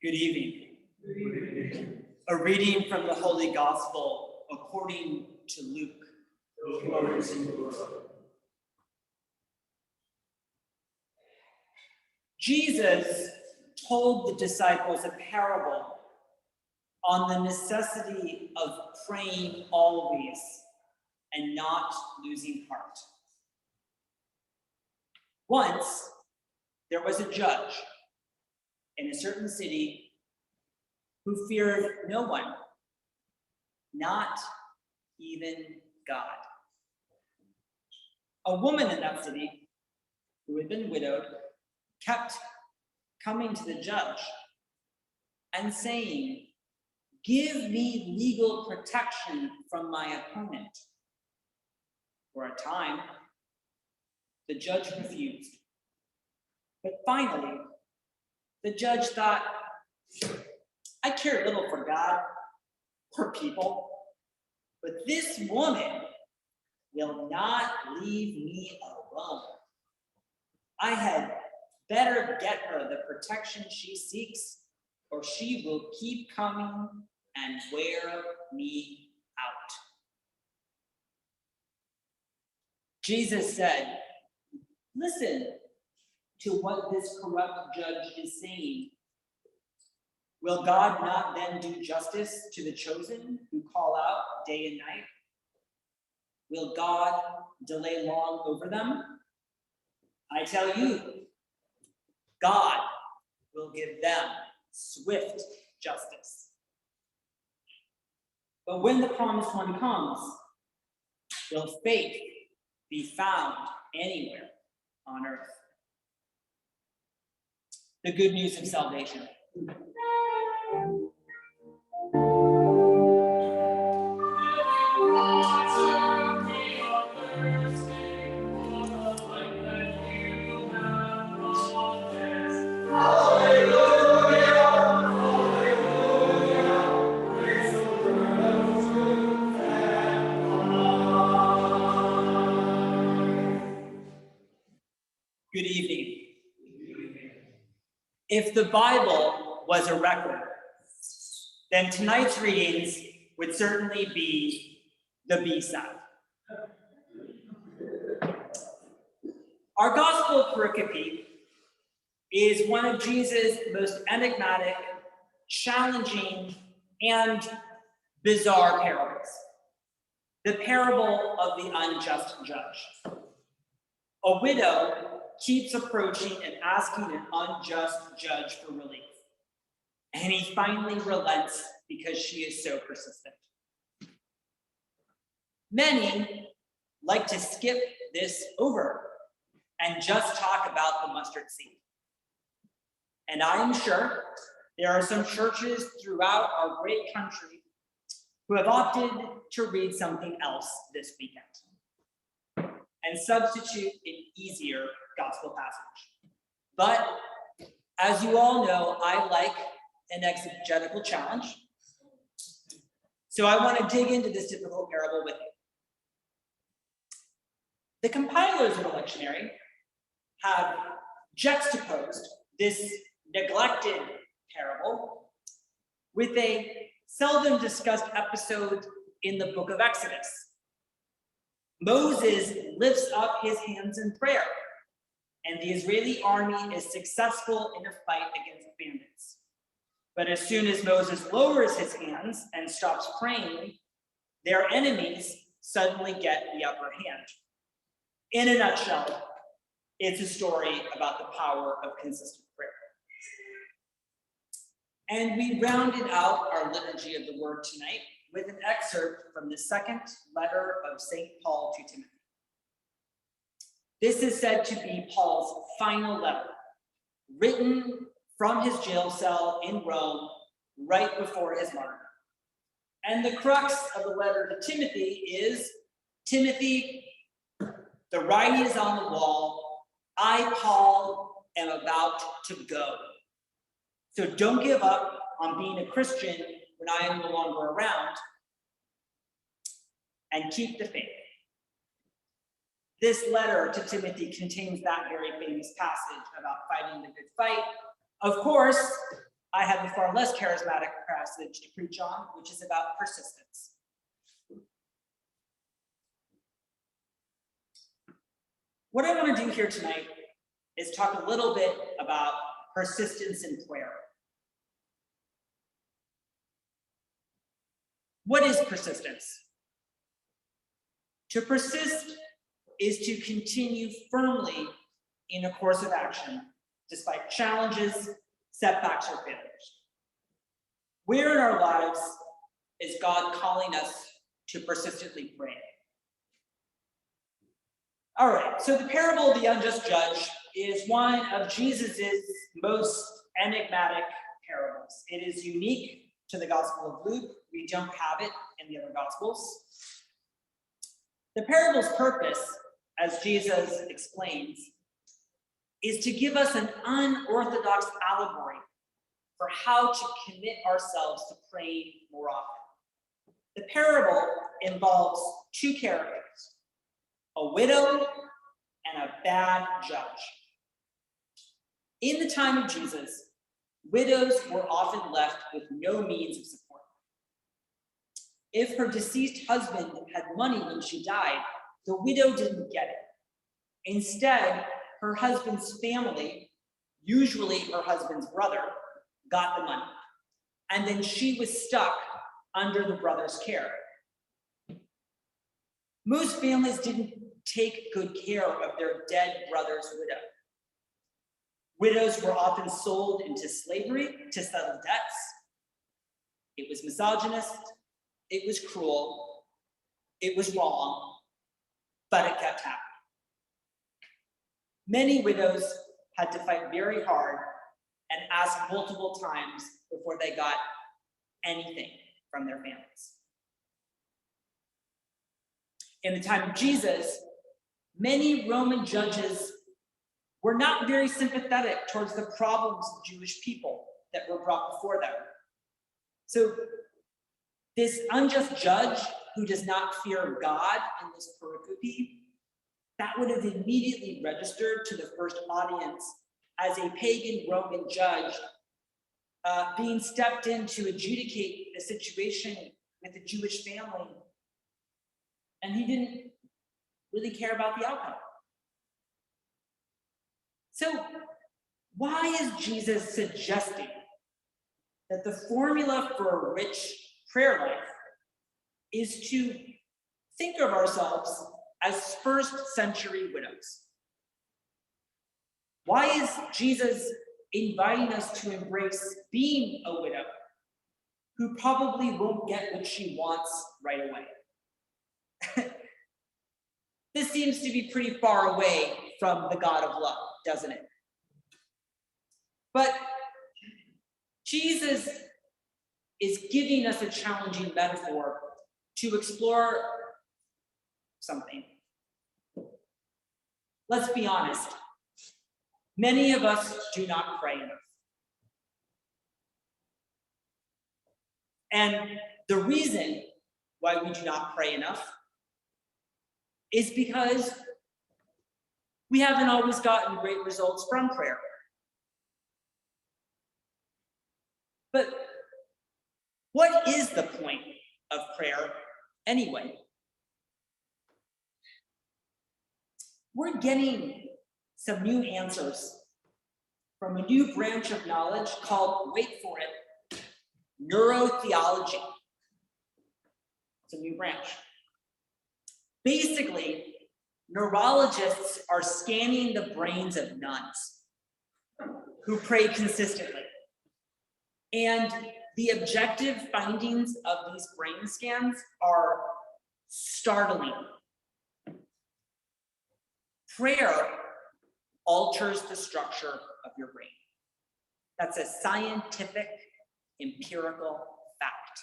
Good evening. A reading from the Holy Gospel according to Luke. Glory to you, Lord. Jesus told the disciples a parable on the necessity of praying always and not losing heart. Once, there was a judge in a certain city who feared no one, not even God. A woman in that city who had been widowed kept coming to the judge and saying, "Give me legal protection from my opponent." For a time, the judge refused. But finally, the judge thought, "I care little for God or people, but this woman will not leave me alone. I had better get her the protection she seeks, or she will keep coming and wear me out." Jesus said, "Listen to what this corrupt judge is saying. Will God not then do justice to the chosen who call out day and night? Will God delay long over them? I tell you, God will give them swift justice. But when the promised one comes, will faith be found anywhere on earth?" The good news of salvation. Good evening. If the Bible was a record, then tonight's readings would certainly be the B-side. Our gospel pericope is one of Jesus' most enigmatic, challenging, and bizarre parables. The parable of the unjust judge. A widow keeps approaching and asking an unjust judge for relief. And he finally relents because she is so persistent. Many like to skip this over and just talk about the mustard seed. And I am sure there are some churches throughout our great country who have opted to read something else this weekend and substitute an easier gospel passage. But as you all know, I like an exegetical challenge. So I want to dig into this difficult parable with you. The compilers of the lectionary have juxtaposed this neglected parable with a seldom discussed episode in the book of Exodus. Moses lifts up his hands in prayer, and the Israeli army is successful in a fight against bandits. But as soon as Moses lowers his hands and stops praying, their enemies suddenly get the upper hand. In a nutshell, it's a story about the power of consistent prayer. And we rounded out our liturgy of the word tonight with an excerpt from the second letter of St. Paul to Timothy. This is said to be Paul's final letter, written from his jail cell in Rome right before his martyrdom. And the crux of the letter to Timothy is, Timothy, the writing is on the wall. I, Paul, am about to go. So don't give up on being a Christian when I am no longer around, and keep the faith. This letter to Timothy contains that very famous passage about fighting the good fight. Of course, I have a far less charismatic passage to preach on, which is about persistence. What I want to do here tonight is talk a little bit about persistence in prayer. What is persistence? To persist is to continue firmly in a course of action, despite challenges, setbacks, or failures. Where in our lives is God calling us to persistently pray? All right, so the parable of the unjust judge is one of Jesus's most enigmatic parables. It is unique to the Gospel of Luke. We don't have it in the other Gospels. The parable's purpose, as Jesus explains, is to give us an unorthodox allegory for how to commit ourselves to praying more often. The parable involves two characters, a widow and a bad judge. In the time of Jesus, widows were often left with no means of support. If her deceased husband had money when she died, the widow didn't get it. Instead, her husband's family, usually her husband's brother, got the money. And then she was stuck under the brother's care. Most families didn't take good care of their dead brother's widow. Widows were often sold into slavery to settle debts. It was misogynist, it was cruel, it was wrong, but it kept happening. Many widows had to fight very hard and ask multiple times before they got anything from their families. In the time of Jesus, many Roman judges were not very sympathetic towards the problems of Jewish people that were brought before them. So this unjust judge who does not fear God in this pericope, that would have immediately registered to the first audience as a pagan Roman judge being stepped in to adjudicate the situation with the Jewish family. And he didn't really care about the outcome. So why is Jesus suggesting that the formula for a rich prayer life is to think of ourselves as first century widows? Why is Jesus inviting us to embrace being a widow who probably won't get what she wants right away? This seems to be pretty far away from the God of love, doesn't it? But Jesus is giving us a challenging metaphor to explore something. Let's be honest. Many of us do not pray enough. And the reason why we do not pray enough is because we haven't always gotten great results from prayer. But what is the point of prayer anyway? We're getting some new answers from a new branch of knowledge called, wait for it, neurotheology. It's a new branch. Basically, neurologists are scanning the brains of nuns who pray consistently. And the objective findings of these brain scans are startling. Prayer alters the structure of your brain. That's a scientific, empirical fact.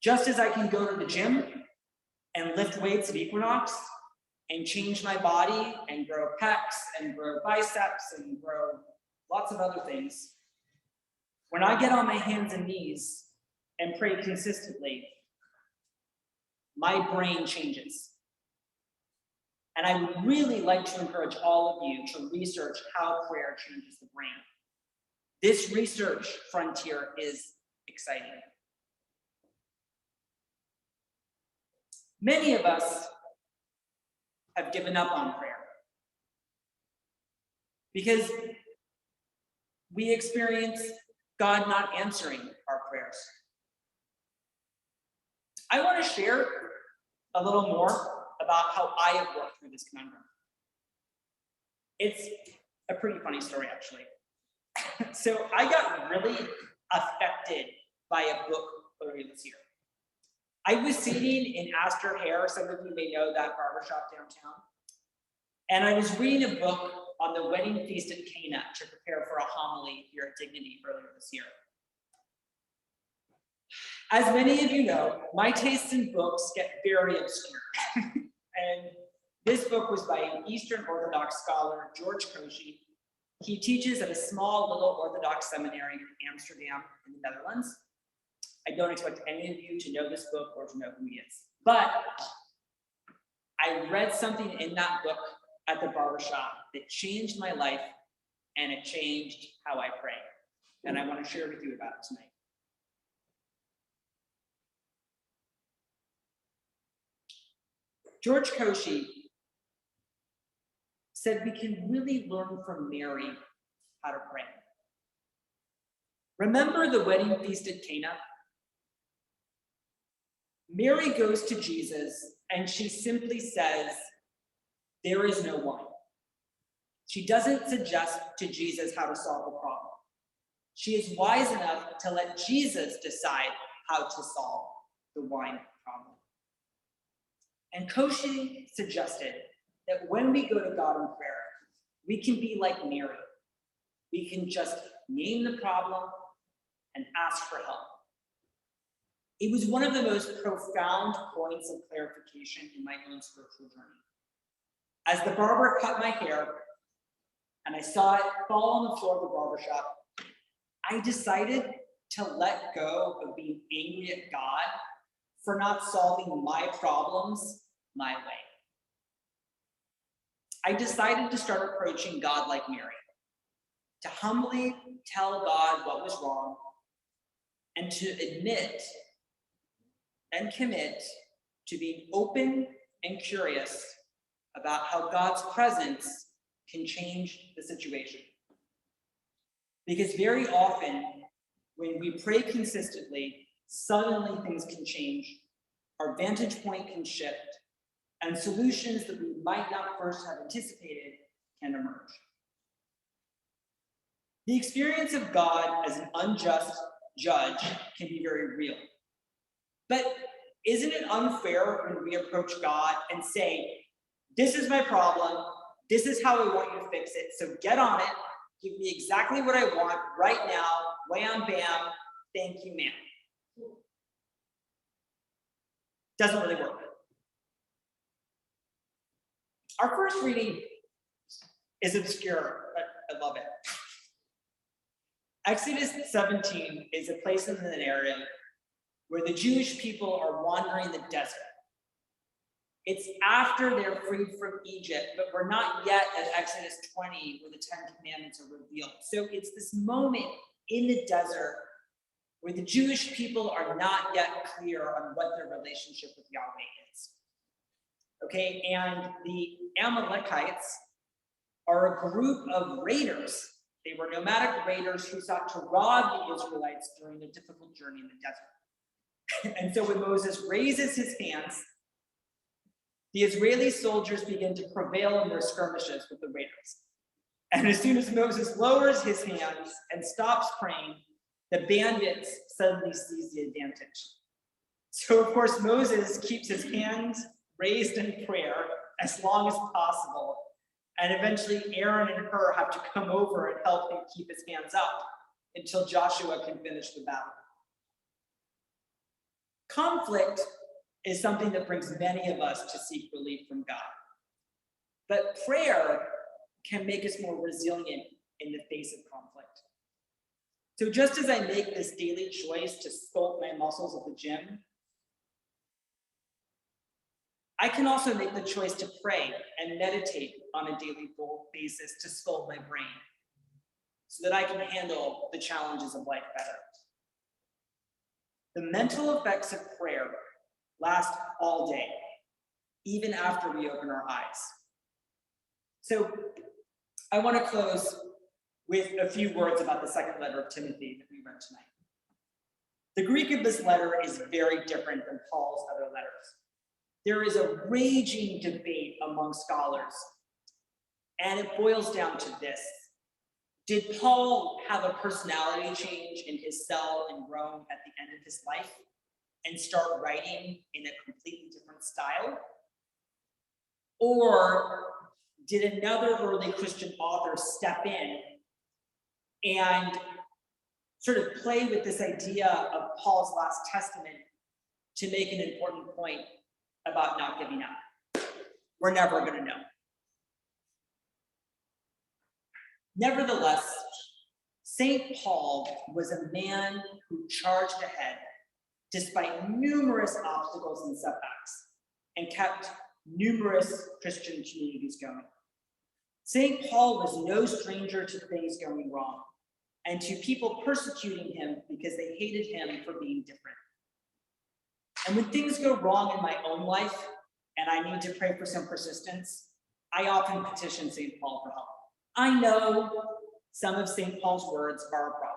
Just as I can go to the gym and lift weights at Equinox and change my body and grow pecs and grow biceps and grow lots of other things, when I get on my hands and knees and pray consistently, my brain changes. And I would really like to encourage all of you to research how prayer changes the brain. This research frontier is exciting. Many of us have given up on prayer because we experience God not answering our prayers. I want to share a little more about how I have worked through this conundrum. It's a pretty funny story, actually. So I got really affected by a book earlier this year. I was sitting in Astor Hair, some of you may know that barbershop downtown, and I was reading a book on the wedding feast at Cana to prepare for a homily here at Dignity earlier this year. As many of you know, my tastes in books get very obscure. And this book was by an Eastern Orthodox scholar, George Koshy. He teaches at a small little Orthodox seminary in Amsterdam in the Netherlands. I don't expect any of you to know this book or to know who he is. But I read something in that book at the barbershop that changed my life, and it changed how I pray. And I want to share with you about it tonight. George Koshy said we can really learn from Mary how to pray. Remember the wedding feast at Cana? Mary goes to Jesus and she simply says, "There is no wine." She doesn't suggest to Jesus how to solve the problem. She is wise enough to let Jesus decide how to solve the wine problem. And Koshy suggested that when we go to God in prayer, we can be like Mary. We can just name the problem and ask for help. It was one of the most profound points of clarification in my own spiritual journey. As the barber cut my hair and I saw it fall on the floor of the barbershop, I decided to let go of being angry at God for not solving my problems my way. I decided to start approaching God like Mary, to humbly tell God what was wrong, and to admit and commit to being open and curious about how God's presence can change the situation. Because very often, when we pray consistently, suddenly things can change, our vantage point can shift, and solutions that we might not first have anticipated can emerge. The experience of God as an unjust judge can be very real. But isn't it unfair when we approach God and say, "This is my problem, this is how I want you to fix it, so get on it, give me exactly what I want right now, wham, bam, thank you, ma'am." Doesn't really work. Our first reading is obscure, but I love it. Exodus 17 is a place in the narrative where the Jewish people are wandering the desert. It's after they're freed from Egypt, but we're not yet at Exodus 20 where the 10 Commandments are revealed. So it's this moment in the desert where the Jewish people are not yet clear on what their relationship with Yahweh is. Okay, and the Amalekites are a group of raiders. They were nomadic raiders who sought to rob the Israelites during a difficult journey in the desert. And so when Moses raises his hands, the Israeli soldiers begin to prevail in their skirmishes with the raiders. And as soon as Moses lowers his hands and stops praying, the bandits suddenly seize the advantage. So of course, Moses keeps his hands raised in prayer as long as possible. And eventually Aaron and Hur have to come over and help him keep his hands up until Joshua can finish the battle. Conflict is something that brings many of us to seek relief from God. But prayer can make us more resilient in the face of conflict. So just as I make this daily choice to sculpt my muscles at the gym, I can also make the choice to pray and meditate on a daily basis to sculpt my brain so that I can handle the challenges of life better. The mental effects of prayer last all day, even after we open our eyes. So I want to close with a few words about the second letter of Timothy that we read tonight. The Greek of this letter is very different than Paul's other letters. There is a raging debate among scholars, and it boils down to this. Did Paul have a personality change in his cell in Rome at the end of his life and start writing in a completely different style? Or did another early Christian author step in and sort of play with this idea of Paul's last testament to make an important point about not giving up? We're never going to know. Nevertheless, St. Paul was a man who charged ahead despite numerous obstacles and setbacks and kept numerous Christian communities going. St. Paul was no stranger to things going wrong and to people persecuting him because they hated him for being different. And when things go wrong in my own life and I need to pray for some persistence, I often petition St. Paul for help. I know some of St. Paul's words are a problem.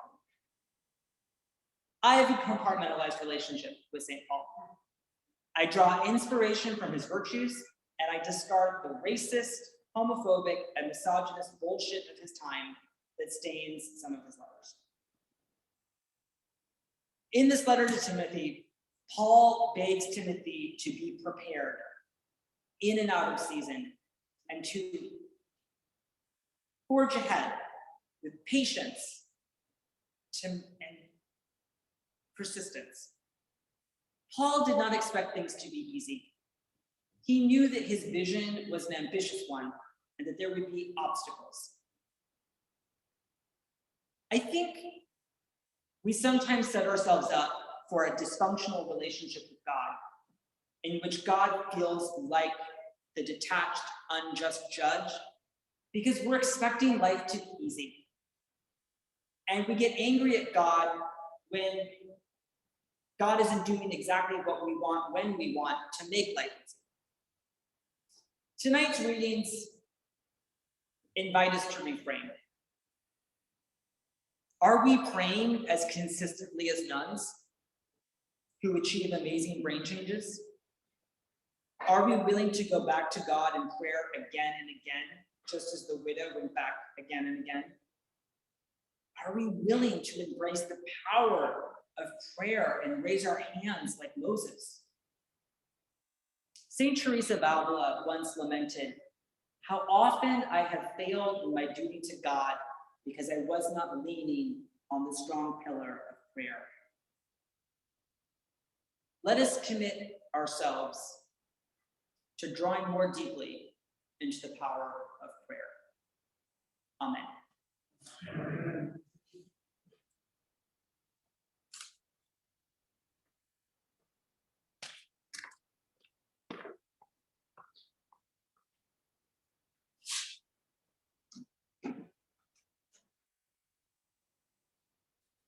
I have a compartmentalized relationship with St. Paul. I draw inspiration from his virtues, and I discard the racist, homophobic, and misogynist bullshit of his time that stains some of his letters. In this letter to Timothy, Paul begs Timothy to be prepared in and out of season and to forge ahead with patience and persistence. Paul did not expect things to be easy. He knew that his vision was an ambitious one and that there would be obstacles. I think we sometimes set ourselves up for a dysfunctional relationship with God, in which God feels like the detached, unjust judge, because we're expecting life to be easy. And we get angry at God when God isn't doing exactly what we want when we want to make life easy. Tonight's readings invite us to reframe. Are we praying as consistently as nuns who achieve amazing brain changes? Are we willing to go back to God in prayer again and again, just as the widow went back again and again? Are we willing to embrace the power of prayer and raise our hands like Moses? Saint Teresa of Avila once lamented, "How often I have failed in my duty to God because I was not leaning on the strong pillar of prayer." Let us commit ourselves to drawing more deeply into the power of prayer. Amen.